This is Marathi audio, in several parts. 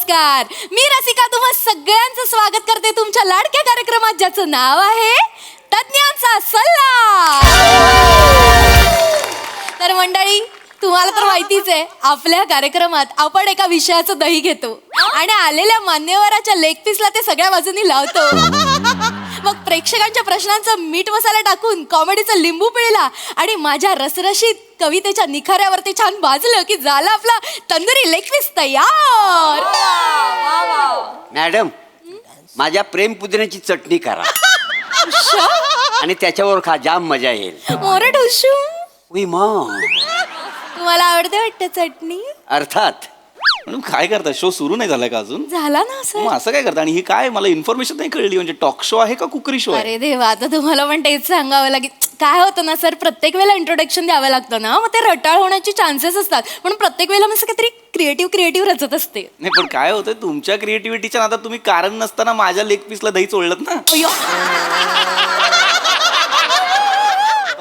नमस्कार. मी रसिका तुम्हा सगळ्यांचं स्वागत करते तुमच्या लाडक्या कार्यक्रमात ज्याचं नाव आहे तज्ञांचा सल्ला. तर मंडळी, तुम्हाला तर माहितीच आहे, आपल्या कार्यक्रमात आपण एका विषयाचं दही घेतो आणि आलेल्या मान्यवराच्या लेग पीसला ते सगळ्या बाजूनी लावतो. मग प्रेक्षकांच्या प्रश्नांचं मीठ मसाला टाकून कॉमेडीचं लिंबू पिळला आणि माझ्या रसरशीत कवितेच्या निखाऱ्यावरती छान भाजलं की झालं आपला तंदुरी लेग पीस तयार. मॅडम, माझ्या प्रेम पुदिन्याची चटणी करा आणि त्याच्यावर खा, जाम मजा येईल. मोरे ढुशू, उई मग तुम्हाला आवडते वाटतं चटणी? अर्थात. म्हणून काय करता, शो सुरू नाही झालाय का अजून? झाला ना मग सर. असं काय करता? आणि ही काय, मला इन्फॉर्मेशन नाही कळली. म्हणजे टॉक शो आहे का कुकरी शो आहे? अरे देवा, आता तुम्हाला पण तेच सांगावं लागेल. काय होतं ना सर, प्रत्येक वेळेला इंट्रोडक्शन द्यावं लागतं ना, मग ते रटाळ होण्याचे चान्सेस असतात. पण प्रत्येक वेळेला मी असं काहीतरी क्रिएटिव्ह रचत असते. नाही, पण काय होतं, तुमच्या क्रिएटिव्हिटीच्या नादात तुम्ही कारण नसताना माझ्या लेग पीसला दही चोळलत ना. अय्यो.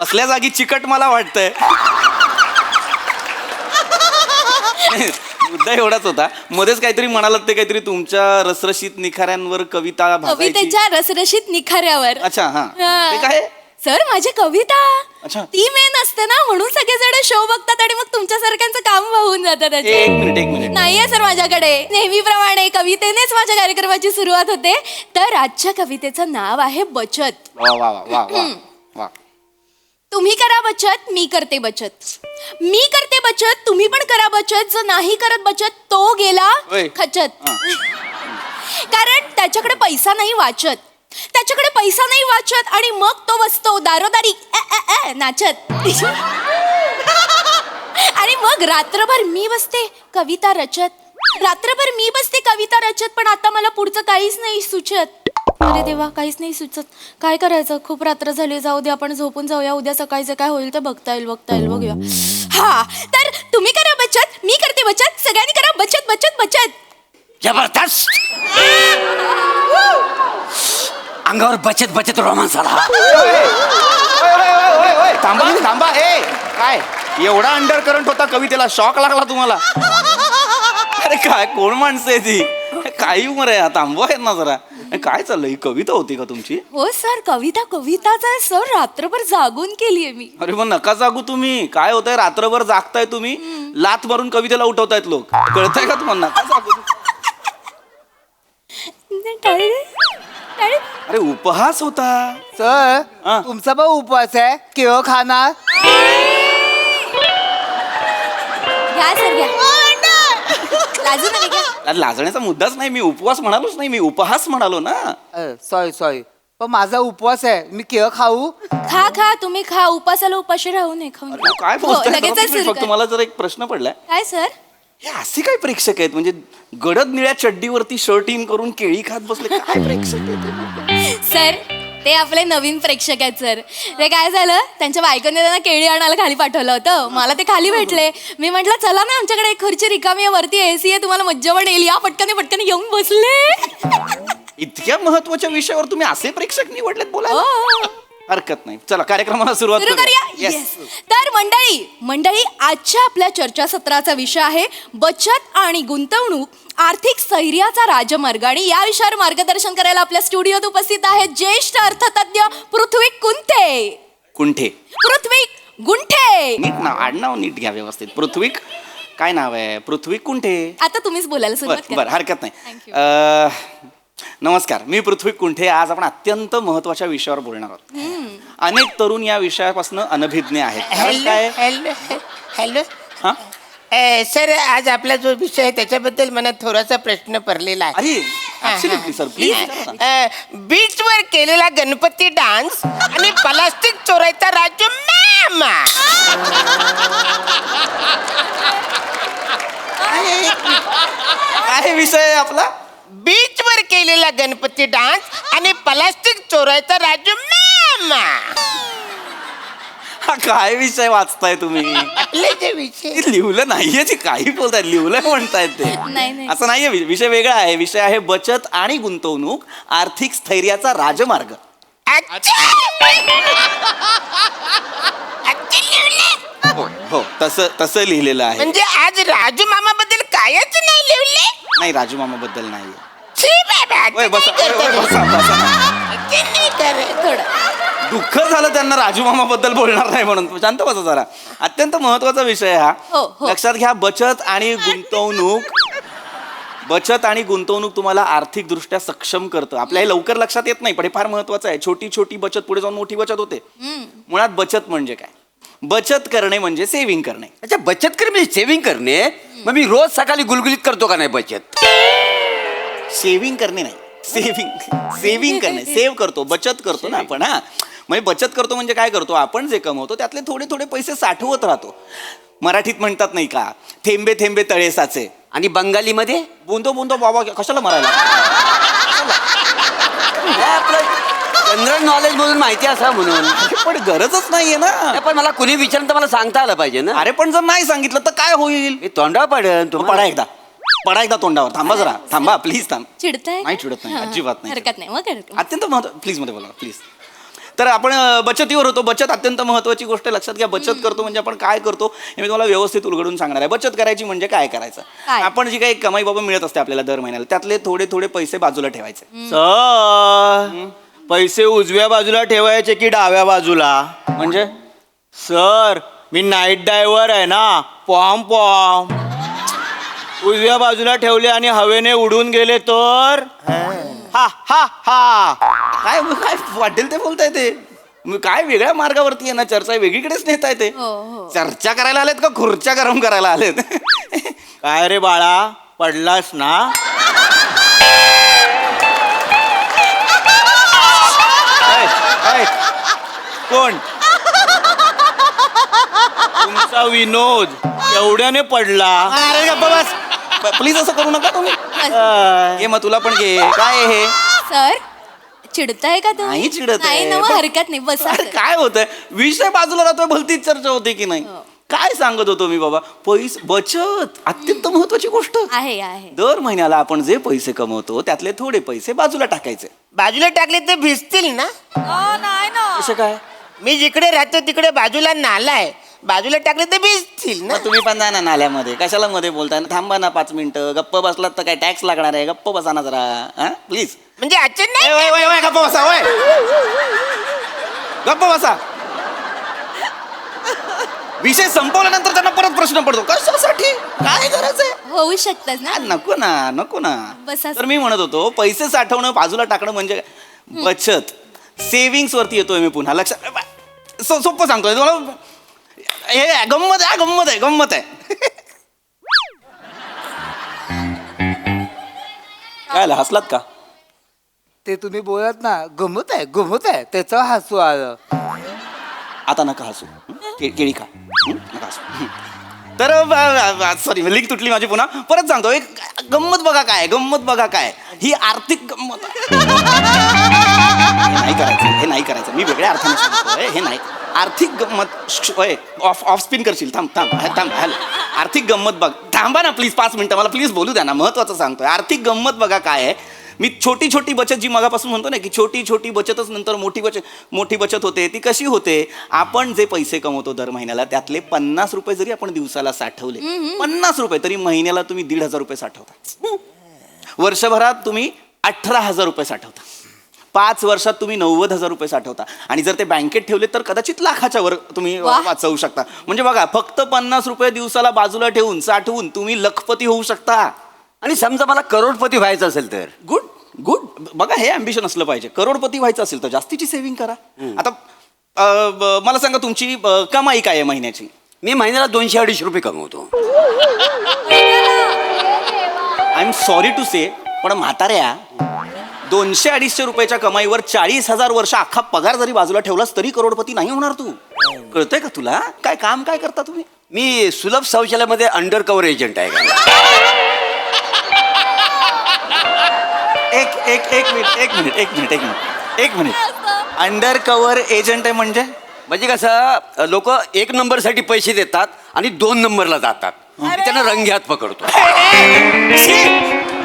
असल्या जागी चिकट मला वाटतंय. मुद्दा एवढाच होता, मध्येच काहीतरी म्हणालात, ते काहीतरी तुमच्या रसरशीत निखाऱ्यांवर कविता भासायची. कवितेच्या रसरशीत निखाऱ्यावर. अच्छा, हा. हा. ते काय? सर, माझी कविता अच्छा. ती मेन असते ना, म्हणून सगळेजण शो बघतात आणि मग तुमच्यासारख्यांचं काम होऊन जातं त्याचे. एक मिनिट. नाहीये सर माझ्याकडे. नेहमीप्रमाणे कवितेनेच माझ्या कार्यक्रमाची सुरुवात होते. तर आजच्या कवितेचं नाव आहे बचत. वा वा वा वा वा वा. तुम्ही करा बचत, मी करते बचत. मी करते बचत, तुम्ही पण करा बचत. जो नाही करत बचत तो गेला ओय. खचत. हा. कारण त्याच्याकडे पैसा नाही वाचत. त्याच्याकडे पैसा नाही वाचत आणि मग तो बसतो दारोदारी नाचत. आणि मग रात्रभर मी बसते कविता रचत. रात्रभर मी बसते कविता रचत, पण आता मला पुढचं काहीच नाही सुचत. अरे देवा, काहीच नाही सुचत. काय करायचं? खूप रात्र झाली, जाऊ दे, आपण झोपून जाऊया. उद्या सकाळचं काय होईल ते बघता येईल बघूया. हा, तर तुम्ही करा बचत, मी करते बचत. सगळ्यांनी करा बचत बचत बचत. जबरदस्त. अंगावर बचत बचत रोमांस आला. थांबा. काय एवढा अंडर करंट होता कवितेला? शॉक लागला तुम्हाला? अरे काय, कोण माणसं आहे ती? काही उमर आहे, थांबवा आहेत ना जरा. काय चाललंय? ही कविता होती का तुमची? हो सर, कविताच आहे सर. रात्रभर जागून केलीये मी. अरे मग नका जागू तुम्ही. काय होतंय, रात्रभर जागताय तुम्ही, लात मारून कवितेला उठवतायत लोक. कळतंय का तुम्हाला? नका जागू. अरे उपहास होता सर. हा. तुमचा पण उपवास आहे, केळ खाणार? घ्या सर, घ्या. लाजू नका, घ्या. अरे लाजण्याचा मुद्दाच नाही. मी उपवास म्हणालोच नाही, मी उपहास म्हणालो ना. सॉरी पण माझा उपवास आहे, मी केळ खाऊ? खा तुम्ही खा. उपासाला उपाशी राहू नये. खाऊन अरे काय हो, बोलताय? लगेच जरा तुम्ही सुरू फक्त कर. मला जर एक प्रश्न पडलाय, काय सर? हे असे काय प्रेक्षक आहेत? म्हणजे गडद निळ्या चड्डीवरती शर्ट इन करून केळी खात बसले, काय प्रेक्षक आहेत? सर, ते आपले नवीन प्रेक्षक आहेत सर. ते काय झालं, त्यांच्या बायकोने त्यांना केळी आणायला खाली पाठवलं होतं. मला ते खाली भेटले. मी म्हटलं चला ना, आमच्याकडे एक खुर्ची रिकामी आहे, वरती AC आहे, तुम्हाला मज्जा पण येईल, या पटकन येऊन बसले. इतक्या महत्वाच्या विषयावर तुम्ही असे प्रेक्षक निवडलेत बोलायला? हो. हरकत नाही. चला कार्यक्रमाला सुरुवात सुरू करूया. Yes. Yes. तर मंडळी, आजच्या आपल्या चर्चासत्राचा विषय आहे बचत आणि गुंतवणूक, आर्थिक स्थैर्याचा राजमार्ग. आणि या विषयावर मार्गदर्शन करायला आपल्या स्टुडिओत उपस्थित आहेत ज्येष्ठ अर्थतज्ञ पृथ्वी कुंठे. पृथ्वी गुंठे. नीट नाव, आडनाव नीट घ्या व्यवस्थित. पृथ्वी काय नाव आहे? पृथ्वी कुंठे. आता तुम्हीच बोलायला सुरुवात बरं, करा. हरकत Thank नाही. नमस्कार, मी पृथ्वी कुंठे. आज आपण अत्यंत महत्वाच्या विषयावर बोलणार आहोत. अनेक तरुण या विषयापासून अनभिज्ञ आहेत. कारण काय? हॅलो. हा? सर, आज आपला जो विषय आहे त्याच्याबद्दल मला थोडासा प्रश्न पडलेला आहे. अरे ऍब्सोल्युटली सर, प्लीज. बीचवर केलेला गणपती डान्स आणि प्लास्टिक चोरायचा राजू मॅम. काय विषय आहे आपला? बीचवर केलेला गणपती डान्स आणि प्लास्टिक चोरायचा राजू मॅम. हा काय विषय वाचताय तुम्ही? आपले जे विषय ते लिहिलं नाहीये, ते काही बोलतायत, लिहिलंय म्हणतायत ते. नाही. असं नाहीये. विषय वेगळा आहे. विषय आहे बचत आणि गुंतवणूक, आर्थिक स्थैर्याचा राजमार्ग. लिहिलंय. हो, तसं लिहिलेलं आहे. म्हणजे आज राजू मामा बद्दल कायच नाही लिहिले. नाही राजू मामा बद्दल नाही. छी बाबा, ते ओय, बसा, नाही ओय, ओय, करत. बसा, बसा. ते नाही करत. थोडं दुःख झालं त्यांना राजू मामा बद्दल बोलणार नाही म्हणून. शांत बसा जरा. अत्यंत महत्वाचा विषय हा. हो, हो. लक्षात घ्या, बचत आणि गुंतवणूक तुम्हाला आर्थिक दृष्ट्या सक्षम करतं. आपल्याला लवकर लक्षात येत नाही पण हे फार महत्वाचं आहे. छोटी छोटी बचत पुढे जाऊन मोठी बचत होते. मुळात बचत म्हणजे काय? बचत करणे म्हणजे सेव्हिंग करणे. अच्छा, बचत करणे म्हणजे सेव्हिंग करणे. मग मी रोज सकाळी गुलगुलीत करतो का नाही बचत? सेव्हिंग करणे नाही, सेव्हिंग करणे. सेव्ह करतो, बचत करतो ना आपण. हा, म्हणजे बचत करतो म्हणजे काय करतो? आपण जे कमवतो त्यातले थोडे थोडे पैसे साठवत राहतो. मराठीत म्हणतात नाही का, थेंबे थेंबे तळे साचे. आणि बंगालीमध्ये बुंदो बुंदो बाबा, कशाला मरायला? हे आपलं जनरल नॉलेज म्हणून माहिती असा म्हणून. पण गरजच नाहीये ना. नाही, पण मला कुणी विचारलं तर मला सांगता आलं पाहिजे ना. अरे पण जर नाही सांगितलं तर काय होईल? हे तोंडा पडेल पडा एकदा तोंडावर. थांबा जरा, थांबा प्लीज, थांब. चिडताय नाही चिडत नाही, हा, अजिबात नाही. हरकत नाही, मग हरकत. अत्यंत महत्व, प्लीज मध्ये बोला प्लीज. तर आपण बचतीवर होतो. बचत अत्यंत महत्वाची गोष्ट आहे. लक्षात घ्या, बचत करतो म्हणजे आपण काय करतो हे मी तुम्हाला व्यवस्थित उलगडून सांगणार आहे. बचत करायची म्हणजे काय करायचं? काय? आपण जी काही कमाई बाबा मिळत असते आपल्याला दर महिन्याला, त्यातले थोडे थोडे पैसे बाजूला ठेवायचे. सर, पैसे उजव्या बाजूला ठेवायचे की डाव्या बाजूला? म्हणजे सर, मी नाईट ड्रायव्हर आहे ना, पॉम उजव्या बाजूला ठेवले आणि हवेने उडून गेले तर हा हा हा. काय काय वाटेल ते बोलताय ते. काय वेगळ्या मार्गावरती आहे ना, चर्चा वेगळीकडेच नेता येते. हो, हो. चर्चा करायला आलेत का खुर्च्या गरम करायला आलेत? काय रे बाळा, पडलास ना? ऐ, कोण? तुमचा विनोद एवढ्याने पडला. अरे गप्पा बस. प्लीज असं करू नका तुम्ही. घे मग तुला पण घे. काय आहे हे? सर, चिडताय का तुम्ही? नाही चिडत आहे. नाही ना, मग हरकत नाही, बसा. अरे काय होतंय? विषय बाजूला राहतोय, भलतीच चर्चा होते की नाही? काय सांगत होतो मी बाबा? बचत अत्यंत महत्वाची गोष्ट आहे. दर महिन्याला आपण जे पैसे कमवतो त्यातले थोडे पैसे बाजूला टाकायचे. बाजूला टाकले ते भिजतील ना. नाही ना. कसं काय? मी जिकडे राहतो तिकडे बाजूला नाला आहे. बाजूला टाकले ते भिजतील ना. मग तुम्ही पण जा ना नाल्यामध्ये. कशाला मध्ये बोलताय? थांबा ना 5 मिनिटं. गप्प बसलात तर काय टॅक्स लागणार आहे? गप्प बसा ना जरा. हा प्लीज. म्हणजे अचानक नाही. गप्प बसा. वय गप्प बसा. विषय संपवल्यानंतर त्यांना परत प्रश्न पडतो, कशासाठी? काय गरज आहे? होऊ शकतात ना. नको ना. बसा. तर मी म्हणत होतो, पैसे साठवणं बाजूला टाकणं म्हणजे बचत. सेव्हिंग्स वरती येतोय मी पुन्हा. लक्षात सोपं सांगतोय तुम्हाला. हे गंमत आहे. काय हसलात का? ते तुम्ही बोलत ना, गमत आहे त्याचं हसू आलं. आता नका हसू. केळी खा. नका हसू. तर सॉरी, लिंक तुटली माझी पुन्हा. परत सांगतो, एक गंमत बघा काय. ही आर्थिक गंमत आहे. हे नाही करायचं. मी वेगळ्या अर्थाने सांगतोय. हे नाही आर्थिक गंमत. ऑफ स्पिन करशील. थांब. हॅलो. आर्थिक गंमत बघ. थांबा ना प्लीज 5 मिनिटं. मला प्लीज बोलू द्या ना. महत्वाचं सांगतोय. आर्थिक गंमत बघा काय आहे. मी छोटी छोटी बचत जी मगापासून म्हणतो ना, की छोटी छोटी बचतच नंतर मोठी बचत होते. ती कशी होते? आपण जे पैसे कमवतो दर महिन्याला त्यातले 50 रुपये जरी आपण दिवसाला साठवले, 50 रुपये, तरी महिन्याला तुम्ही 1,500 रुपये साठवता. वर्षभरात तुम्ही 18,000 रुपये साठवता. 5 वर्षात तुम्ही 90,000 रुपये साठवता. आणि जर ते बँकेत ठेवले तर कदाचित लाखाच्या वर तुम्ही वाचवू शकता. म्हणजे बघा, फक्त 50 रुपये दिवसाला बाजूला ठेवून साठवून तुम्ही लखपती होऊ शकता. आणि समजा मला करोडपती व्हायचं असेल तर? गुड. बघा, हे अम्बिशन असलं पाहिजे. करोडपती व्हायचं असेल तर जास्तीची सेव्हिंग करा. आता मला सांगा, तुमची कमाई काय आहे महिन्याची? मी महिन्याला 200-250 रुपये कमवतो. आय एम सॉरी टू से, पण म्हाताऱ्या 200-250 रुपयाच्या कमाईवर 40,000 वर्ष अख्खा पगार जरी बाजूला ठेवलास तरी करोडपती नाही होणार तू. कळतंय का तुला? काम काय करता तुम्ही? मी सुलभ शौचालयामध्ये अंडर कव्हर एजंट आहे. एक मिनिट. अंडर कव्हर एजंट आहे म्हणजे कसं, लोक 1 नंबरसाठी पैसे देतात आणि 2 नंबरला जातात. मी त्यांना रंग्यात पकडतो.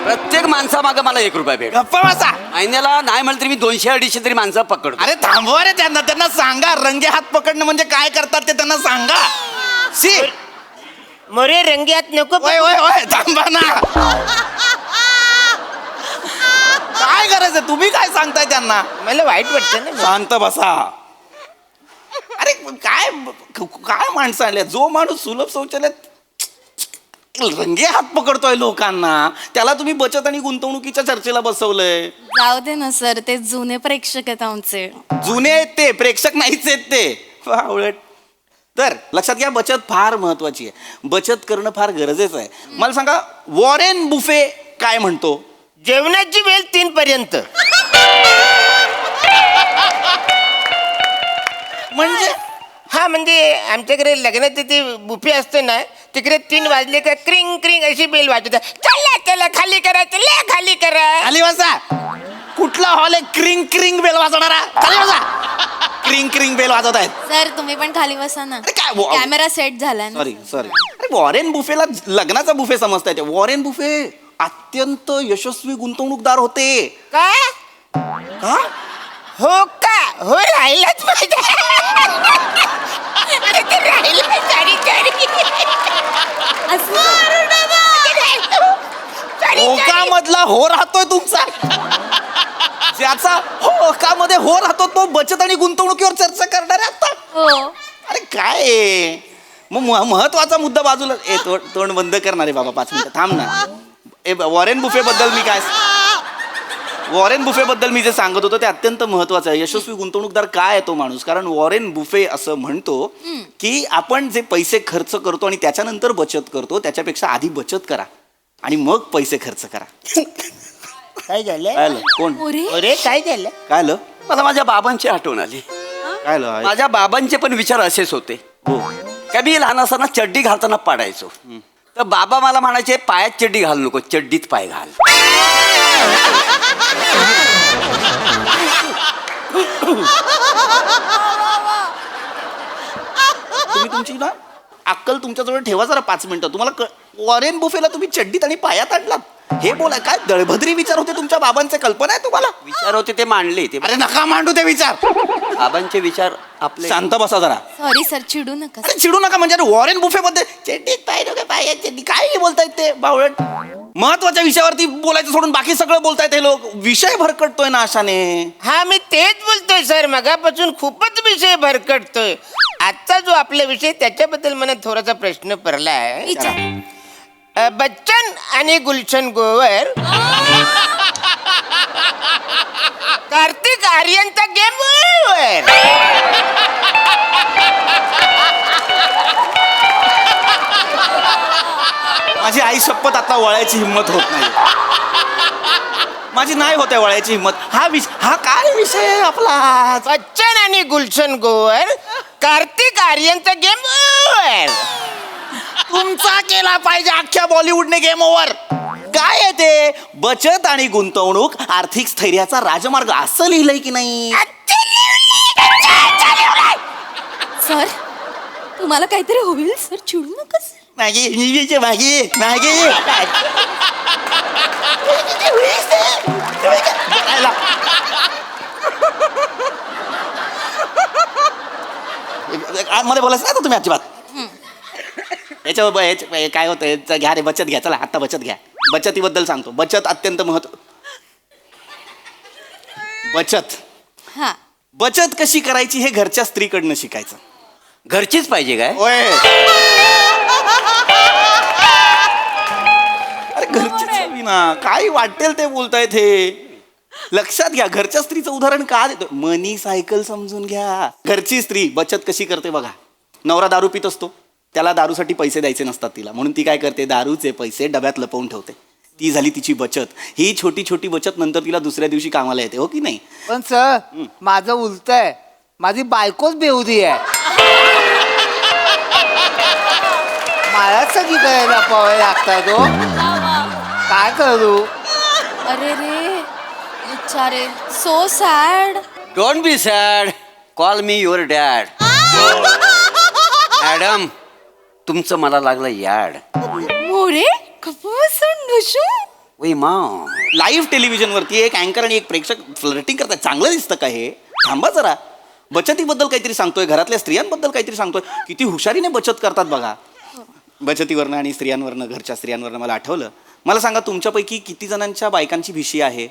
प्रत्येक माणसामागं मला 1 रुपया भेट. गप्पा बसा. महिन्याला नाही म्हणलं तरी मी 200-250 तरी माणसं पकडतो. अरे थांबवा रे, त्यांना सांगा. रंगे हात पकडणं म्हणजे काय करतात ते त्यांना सांगा. मोरे रंग्यात नको. थांबा ना. काय करायचं तुम्ही काय सांगताय त्यांना मला वाईट वाटतं ना. शांत बसा. अरे काय काय माणसं आल्या जो माणूस सुलभ शौचालयात रंगे हात पकडतोय लोकांना त्याला तुम्ही बचत आणि गुंतवणुकीच्या चर्चेला बसवलंय. जाऊ दे ना सर, ते जुने प्रेक्षक आहेत आमचे. जुने आहेत ते, प्रेक्षक नाहीच आहेत ते. वा, उलट. तर लक्षात घ्या, बचत फार महत्वाची आहे. बचत करणं फार गरजेचं आहे. मला सांगा, वॉरेन बुफे काय म्हणतो? जेवणाची वेळ 3 पर्यंत. म्हणजे हा म्हणजे आमच्याकडे लग्नात ते बुफे असते ना, तिकडे 3 वाजले का क्रिंग क्रिंग अशी बेल वाजत. चला त्याला खाली करा, त्याला खाली करा. खाली बसा. कुठला हॉल आहे क्रिंग क्रिंग बेल वाजवणारा? खाली बसा. क्रिंग क्रिंग बेल वाजवत आहेत. सर तुम्ही पण खाली बसा ना, अरे काय वो- कॅमेरा सेट झाला ना. सॉरी अरे वॉरेन बुफेला लग्नाचा बुफे समजताय ते. वॉरेन बुफे अत्यंत यशस्वी गुंतवणूकदार होते. का का? हो का हो राहिलाच पाहिजे. अरे ते राहिलं सॉरी होकामधला हो राहतोय तुमचा. ज्याचा होकामध्ये हो राहतो तो बचत आणि गुंतवणुकीवर चर्चा करणार आहे आता. हो. अरे काय आहे? मग महत्वाचा मुद्दा बाजूला. तोंड बंद करणार आहे बाबा 5 मिनिटं थांब ना. वॉरेन बुफे बद्दल मी काय वॉरेन बुफे बद्दल मी जे सांगत होतो ते अत्यंत महत्वाचं आहे. यशस्वी गुंतवणूकदार काय आहे तो माणूस? कारण वॉरेन बुफे असं म्हणतो की आपण जे पैसे खर्च करतो आणि त्याच्यानंतर बचत करतो त्याच्यापेक्षा आधी बचत करा आणि मग पैसे खर्च करा. काय झालं? काय आलं? कोण अरे अरे काय झालं? काय आलं? मला माझ्या बाबांची आठवण आली. काय आलं? माझ्या बाबांचे पण विचार असेच होते. हो. का मी लहान असताना चड्डी घालताना पाडायचो. तर बाबा मला म्हणायचे पायात चड्डी घालू नको, चड्डीत पाय घाल. तुम्ही तुमची ना अक्कल तुमच्याजवळ ठेवा जरा 5 मिनिटं. तुम्हाला वॉरेन बुफेला तुम्ही चड्डीत आणि पायात आणलात हे बोला. काय दळभद्री विचार होते तुमच्या बाबांचे? कल्पना आहे तुम्हाला? विचार होते ते मांडले ते. अरे नका मांडू ते विचार. बाबांचे विचार आपले. शांत बसा जरा. सॉरी सर, चिडू नका. अरे चिडू नका. म्हणजे वॉरेन बुफे बद्दल चड्डीत पाय नको, पायात चड्डी काय बोलतायत ते बावळट. महत्वाच्या विषयावरती बोलायचं सोडून बाकी सगळं बोलतायत हे लोक. विषय भरकटतोय ना अशाने. हा मी तेच बोलतोय सर, मगापासून खूपच विषय भरकटतोय. आजचा जो आपला विषय त्याच्याबद्दल मला थोडासा प्रश्न पडलाय. विचार. बच्चन आणि गुलशन गोवर कार्तिक आर्यनचा गेम ओव्हर. माझी आई शपथ आता वळायची हिंमत होत नाही. माझी नाही होत आहे वळायची हिंमत. हा काय विषय आहे आपला? बच्चन आणि गुलशन गोवर कार्तिक आर्यनचा गेम ओव्हर. तुमचा केला पाहिजे अख्ख्या बॉलिवूडने गेम ओव्हर. काय आहे ते? बचत आणि गुंतवणूक आर्थिक स्थैर्याचा राजमार्ग असं लिहिलंय की नाही? सर तुम्हाला काहीतरी होईल सर, चिडू नका सर. मागे मागे मागे मध्ये बोलायचं ना तुम्ही अजिबात. याच्यावर काय होतं? घ्या रे बचत घ्या. चला आता बचत घ्या. बचतीबद्दल सांगतो. बचत अत्यंत बचत हा. बचत कशी करायची हे घरच्या स्त्रीकडनं शिकायचं. घरचीच पाहिजे काय? होय. अरे घरचीच हवी ना. काय वाटेल ते बोलतायत हे. लक्षात घ्या, घरच्या स्त्रीचं उदाहरण का देतो? मनी सायकल समजून घ्या. घरची स्त्री बचत कशी करते बघा. नवरा दारू पित असतो, त्याला दारूसाठी पैसे द्यायचे नसतात तिला, म्हणून ती काय करते? दारूचे पैसे डब्यात लपवून ठेवते. ती झाली तिची बचत. ही छोटी छोटी बचत नंतर तिला दुसऱ्या दिवशी कामाला येते. हो की नाही? पण सर माझं उलट आहे. माझी बायकोच बेहुदी आहे. मलाच सगळी करायला पावे लागतात. हो काय करू? अरे रे बिचारे, so sad. Don't be sad, call me your dad. Madam तुमचं मला लागलं याड. मोरे कपासून ढुशू. वै माव. लाईव्ह टेलिव्हिजनवरती एक अँकर आणि एक प्रेक्षक फ्लर्टिंग करतात. चांगलं दिसतं का हे? थांबा जरा. बचतीबद्दल काहीतरी सांगतोय, घरातल्या स्त्रियांबद्दल काहीतरी सांगतोय. किती हुशारीने बचत करतात बघा. बचतीवरनं आणि स्त्रियांवरनं, घरच्या स्त्रियांवरनं मला आठवलं. मला सांगा, तुमच्यापैकी किती जणांच्या बायकांची भिशी आहे?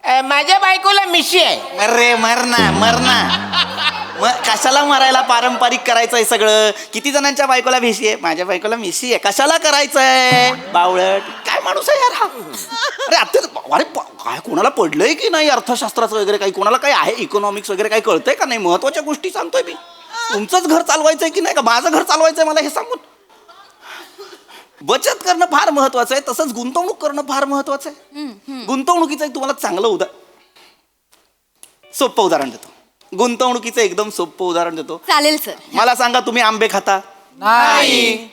माझ्या बायकोला मिशी आहे. अरे मरना कशाला मरायला पारंपरिक करायचंय सगळं. किती जणांच्या बायकोला मिशी आहे? माझ्या बायकोला मिशी आहे. कशाला करायचंय बावळट? काय माणूस आहे यार हा. अरे अरे काय कोणाला पडलंय की नाही अर्थशास्त्राचं वगैरे काही? कोणाला काही आहे इकॉनॉमिक्स वगैरे काही कळतंय का नाही? महत्वाच्या गोष्टी सांगतोय मी. तुमचंच घर चालवायचंय की नाही का माझं घर चालवायचंय मला हे सांगून. बचत करणं फार महत्वाचं आहे, तसंच गुंतवणूक करणं फार महत्वाचं आहे. गुंतवणुकीचं एक तुम्हाला चांगलं सोपं उदाहरण देतो. गुंतवणुकीचं एकदम सोपं उदाहरण देतो. चालेल सर. मला सांगा, तुम्ही आंबे खाता? नाही.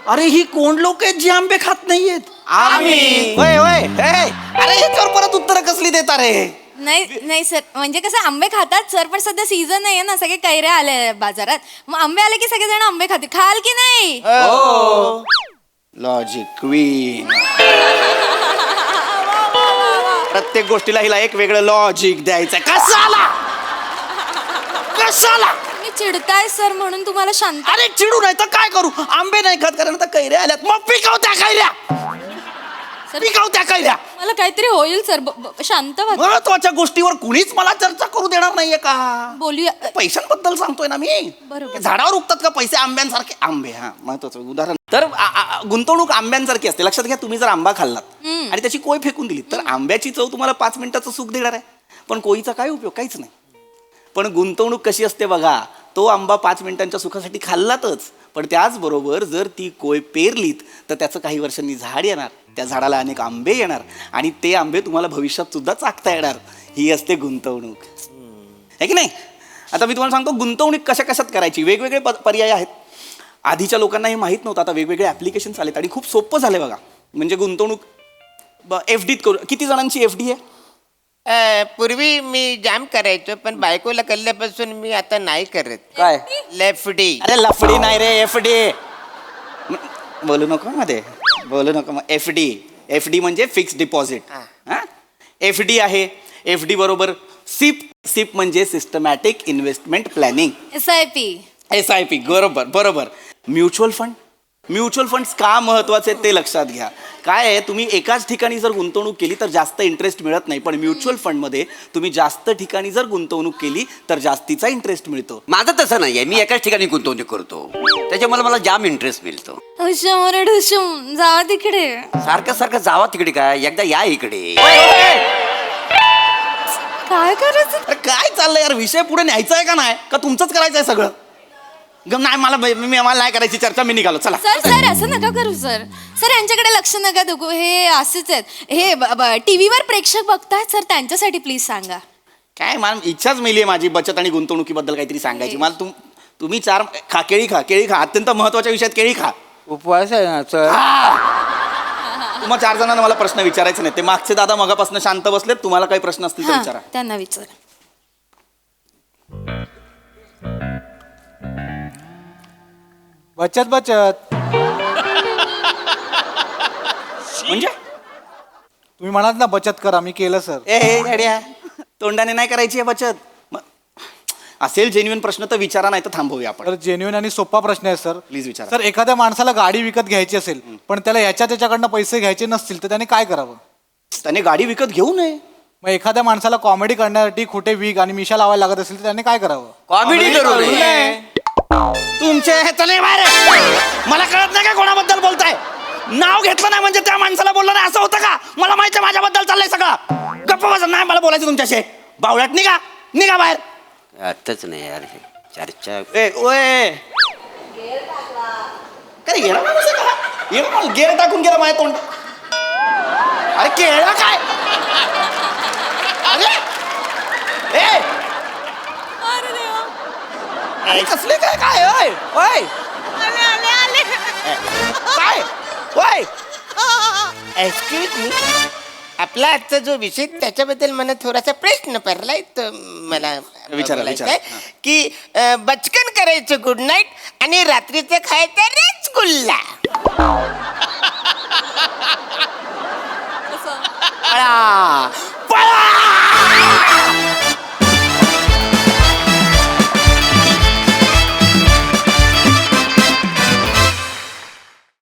अरे ही कोण लोक आहेत जी आंबे खात नाहीयेत? आम्ही. होय होय. अरे याच्यावर परत उत्तर कसली देता रे? नाही सर, म्हणजे कसं आंबे खातात सर, पण सध्या सीझन आहे ना, सगळे कैऱ्या आले बाजारात, मग आंबे आले की सगळेजण आंबे खाते. खाल की नाही? Logic queen. प्रत्येक गोष्टीला हिला एक वेगळं लॉजिक द्यायचंय. कशाला मी चिडताय सर, म्हणून तुम्हाला शांत. अरे चिडू नाही तर काय करू? आंबे नाही खात कारण आता कैऱ्या आल्यात, मग पिकवत्या कैऱ्या. सर पिकवत्या कैऱ्या. मला काहीतरी होईल सर, शांत व्हा. महत्वाच्या गोष्टीवर कुणीच मला चर्चा करू देणार नाहीये का? बोलूया. पैशांबद्दल सांगतोय ना मी. बरोबर. झाडावर उगतात का पैसे? आंब्यांसारखे आंबे. हा महत्वाचं उदाहरण. तर गुंतवणूक आंब्यांसारखी असते. लक्षात घ्या, तुम्ही जर आंबा खाल्लात आणि त्याची कोय फेकून दिली तर आंब्याची चव तुम्हाला 5 मिनिटाचं सुख देणार आहे, पण कोईचा काय उपयोग? काहीच नाही. पण गुंतवणूक कशी असते बघा, तो आंबा 5 मिनिटांच्या सुखासाठी खाल्लातच, पण त्याचबरोबर जर ती कोय पेरलीत तर त्याचं काही वर्षांनी झाड येणार, त्या झाडाला अनेक आंबे येणार आणि ते आंबे तुम्हाला भविष्यात सुद्धा चाखता येणार. ही असते गुंतवणूक, है की नाही? आता मी तुम्हाला सांगतो गुंतवणूक कशा कशात करायची. वेगवेगळे पर्याय आहेत. आधीच्या लोकांना हे माहीत नव्हतं, आता वेगवेगळे ॲप्लिकेशन्स आलेत आणि खूप सोपं झालं बघा. म्हणजे गुंतवणूक FDत करू. किती जणांची FD आहे? पूर्वी मी जाम करायचो, पण बायकोला कळल्यापासून मी आता नाही करत. काय? लेफ्टी. अरे लफडी नाही रे, FD. बोलू नको मध्ये, बोलू नको. मग FD म्हणजे फिक्स डिपॉझिट. FD आहे. FD बरोबर SIP म्हणजे सिस्टमॅटिक इन्व्हेस्टमेंट प्लॅनिंग. SIP. बरोबर. म्युच्युअल फंड्स का महत्वाचे ते लक्षात घ्या. काय आहे, तुम्ही एकाच ठिकाणी जर गुंतवणूक केली तर जास्त इंटरेस्ट मिळत नाही, पण म्युच्युअल फंडमध्ये तुम्ही जास्त ठिकाणी जर गुंतवणूक केली तर जास्तीचा इंटरेस्ट मिळतो. माझं तसं नाहीये, मी एकाच ठिकाणी गुंतवणूक करतो, त्याच्यामुळे मला जाम इंटरेस्ट मिळतो. जावा तिकडे. सारखं जावा तिकडे काय, एकदा या इकडे. काय करायचं? अरे काय चाललंय यार? विषय पुढे न्यायचा आहे का नाही, का तुमचंच करायचं आहे सगळं? नाही, मला नाही करायची चर्चा, मी निघालो. चला. सर असं नका करू सर. यांच्याकडे लक्ष नका देऊ, हे असेच आहेत. हे टीव्हीवर प्रेक्षक बघतायत सर, त्यांच्यासाठी प्लीज सांगा. काय मला इच्छाच मिली आहे माझी बचत आणि गुंतवणुकीबद्दल काहीतरी सांगायची. मला तुम्ही केळी खा. अत्यंत महत्वाच्या विषयात केळी खा. उपवास आहे ना सर. तुम्हा 4 जणांना मला प्रश्न विचारायचे नाही. ते मागचे दादा मगापासून शांत बसलेत. तुम्हाला काही प्रश्न असतील तर विचारा. त्यांना विचार. बचत म्हणजे तुम्ही म्हणाल ना बचत करा, मी केलं सर. येड्या, तोंडाने नाही करायची आहे बचत. असेल जेन्युइन प्रश्न तर विचारा, नाही तर थांबवूया आपण. तर जेन्युइन आणि सोपा प्रश्न आहे सर. प्लीज विचारा. सर, एखाद्या माणसाला गाडी विकत घ्यायची असेल पण त्याला त्याच्याकडनं पैसे घ्यायचे नसतील तर त्याने काय करावं? त्याने गाडी विकत घेऊ नये. मग एखाद्या माणसाला कॉमेडी करण्यासाठी खोटे विग आणि मिशा लावायला लागत असेल तर त्याने काय करावं? कॉमेडी करू नये. तुमचे हे चले बाहेर. मला कळत नाही का कोणाबद्दल बोलताय? नाव घेतलं नाही म्हणजे त्या माणसाला बोललं नाही असं होतं का? मला माहिती आहे माझ्याबद्दल चाललंय सगळं. गप्प बसा. नाही मला बोलायचं तुमच्याशी. बावळ्यात निघा बाहेर. अर्थच नाही यार हे चर्चा. ओय काय गेला माणूस आहे का? गेला माणूस गेअर टाकून गेला माझ्या तोंड. अरे केळा काय? अरे कसले काय ओय ओय काय ओय? एक्सक्यूज मी, आपला आजचा जो विषय त्याच्याबद्दल मला थोडासा प्रश्न पडलाय, तर मला विचारा. बोलायचं आहे की बचकन करायचं गुड नाईट आणि रात्रीचं खायचं रसगुल्ला. पळा.